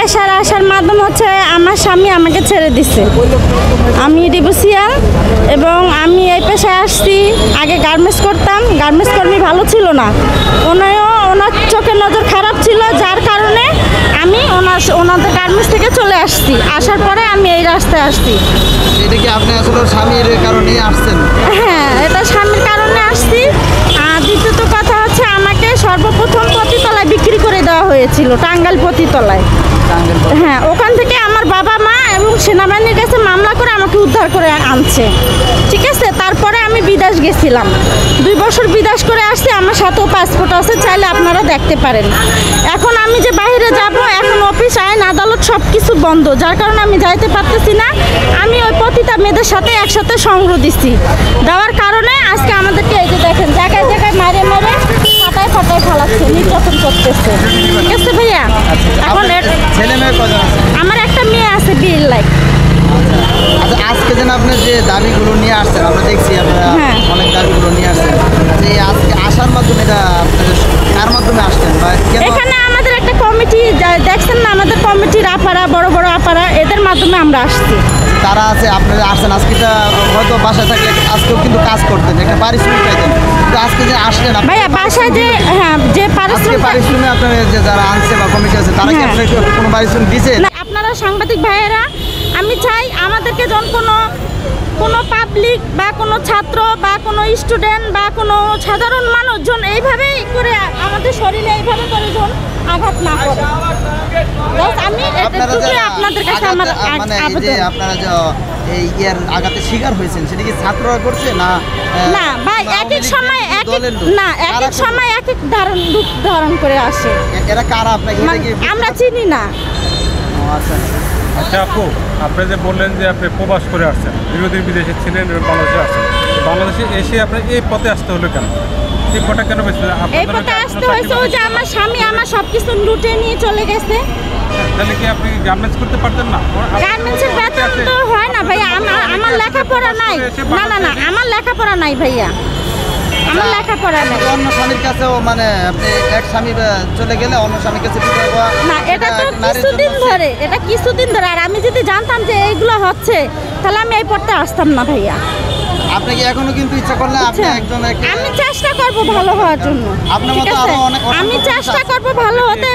পেশার আসার মাধ্যম হচ্ছে আমার স্বামী আমাকে ছেড়ে দিছে। আমি ডিভোর্সিয়াল এবং আমি এই পেশায় আসছি। আগে গার্মেন্টস করতাম, গার্মেন্টস কর্মী ভালো ছিল না, ওনার চোখের নজর খারাপ ছিল, যার কারণে আমি ওনাদের গার্মেন্টস থেকে চলে আসছি। আসার পরে আমি এই রাস্তায় আসছি। এটা কি আপনি আসলে স্বামীর কারণে আসছেন? হ্যাঁ, এটা স্বামীর কারণে আসছি। আর দ্বিতীয়ত কথা হচ্ছে আমাকে সর্বপ্রথম পতিতলায় বিক্রি করে দেওয়া হয়েছিল, টাঙ্গাইল পতিতলায়। হ্যাঁ, ওখান থেকে আমার বাবা মা এবং সেনাবাহিনীর কাছে মামলা করে আমাকে উদ্ধার করে আনছে। ঠিক আছে, তারপরে আমি বিদেশ গেছিলাম, 2 বছর বিদেশ করে আসছি। আমার সাথেও পাসপোর্ট আছে, চাইলে আপনারা দেখতে পারেন। এখন আমি যে বাইরে যাব, এখন অফিস আইন আদালত সব কিছু বন্ধ, যার কারণে আমি যাইতে পারতেছি না। আমি ওই পতিতা মেয়েদের সাথে একসাথে সংগ্রহ দিচ্ছি, দেওয়ার কারণে আজকে আমাদেরকে এই যে দেখেন জায়গায় জায়গায় মারে মারে ফাটায় ফাটায় ফেলাচ্ছে, নির্যাতন করতেছে। ঠিক আছে ভাইয়া, এখন ছেলে মেয়ে কজন আছে? আমার একটা মেয়ে আছে, বিয়ের লাইক। আচ্ছা, আজকে যেন আপনি যে দাবিগুলো নিয়ে আসছেন, আমরা দেখছি আপনারা অনেক দাবিগুলো নিয়ে আসছেন, যে আজকে আসার মাধ্যমে এটা আপনাদের কার মাধ্যমে আসছেন বা এখানে আমাদের একটা কমিটি দেখছেন না, আমাদের কমিটির আপারা, বড় বড় আপারা, এদের মাধ্যমে আমরা আসছি। তারা আছে, আপনারা আসছেন আজকেটা হয়তো বাসায় থাকলে আজকেও কিন্তু কাজ করতেন, একটা পারিশ্রমিক পাইতেন, কিন্তু আজকে যে আসলেন ভাইয়া বাসায় যে যে পারিশ্রমিক আপনার যে যারা আনছে বা কমিটি আছে, তারা কি আপনাকে কোনো পারিশ্রমিক দিয়েছে? আপনারা সাংবাদিক ভাইয়েরা, আমি চাই আমাদেরকে যখন কোনো পাবলিক বা কোনো ছাত্র বা কোনো স্টুডেন্ট বা কোনো সাধারণ মানুষজন এইভাবে করে আমাদের শরীরে এইভাবে করে যখন আঘাত না করে, আমি আপনাদের কাছে আমার আপনারা যে এই ইয়ার আঘাতের শিকার হয়েছেন, সেটা কি ছাত্ররা করছে না? না ভাই, এক এক সময় এক এক রূপ ধারণ করে আসে। এরা কারা আপনাকে আমরা চিনি না। আচ্ছা আপু, আপনি যে বললেন যে আপনি প্রবাস করে আসছেন, দীর্ঘদিন বিদেশে ছিলেন, বাংলাদেশে আসছেন, বাংলাদেশে এসে আপনি এই পথে আসতে হলো কেন? এই পথটা কেন বেছে? এই পথে আসতে হয়েছে ওই যে আমার স্বামী আমার সব কিছু লুটে নিয়ে চলে গেছে। তাহলে কি আপনি গার্মেন্টস করতে পারতেন না? গার্মেন্টসের বেতন তো হয় না ভাইয়া, আমার লেখাপড়া নাই। না, আমার লেখাপড়া নাই ভাইয়া, আমার লেখাপড়া নাই। অন্য স্বামীর কাছেও মানে আপনি এক স্বামী চলে গেলে অন্য স্বামীর কাছে না, এটা তো কিছুদিন ধরে। আর আমি যদি জানতাম যে এইগুলো হচ্ছে, তাহলে আমি এই পথে আসতাম না ভাইয়া। আপনি কি এখনো কিন্তু ইচ্ছা করলে আপনি একজন আমি চেষ্টা করব ভালো হওয়ার জন্য। ঠিক আছে, আমি চেষ্টা করব ভালো হতে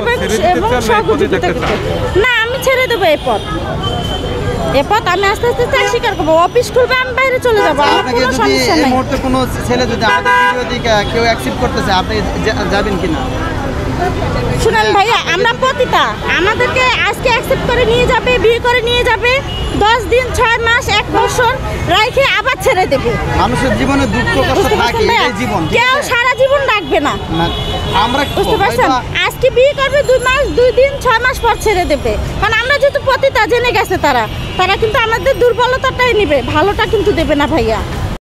এবং সহযোগিতা করতে। না, আমি ছেড়ে দেবো এই পথ। আমি আস্তে আস্তে স্বীকার করবো। অফিস খুলবে, আমি বাইরে চলে যাবো, আমার কোনো সমস্যা নাই। এই মুহূর্তে কোনো ছেলে যদি আমাদের ভিডিও দিকে কেউ অ্যাকসেপ্ট করতেছে, আপনি যাবেন কিনা? শুনেন ভাইয়া, আমরা পতিতা, আমাদেরকে আজকে অ্যাকসেপ্ট করে নিয়ে যাবে, বিয়ে করে নিয়ে যাবে, 10 দিন 6 মাস 1 বছর রাখে আবার ছেড়ে দেবে। মানুষের জীবনে দুঃখ কষ্ট থাকে, এই জীবন কেউ সারা জীবন রাখবে না। আমরা বুঝতে পারছেন, আজকে বিয়ে করবে 2 মাস 2 দিন 6 মাস পর ছেড়ে দেবে। কারণ আমরা যেহেতু পতিতা, জেনে গেছে তারা কিন্তু আমাদের দুর্বলতাটাই নেবে, ভালোটা কিন্তু দেবে না ভাইয়া।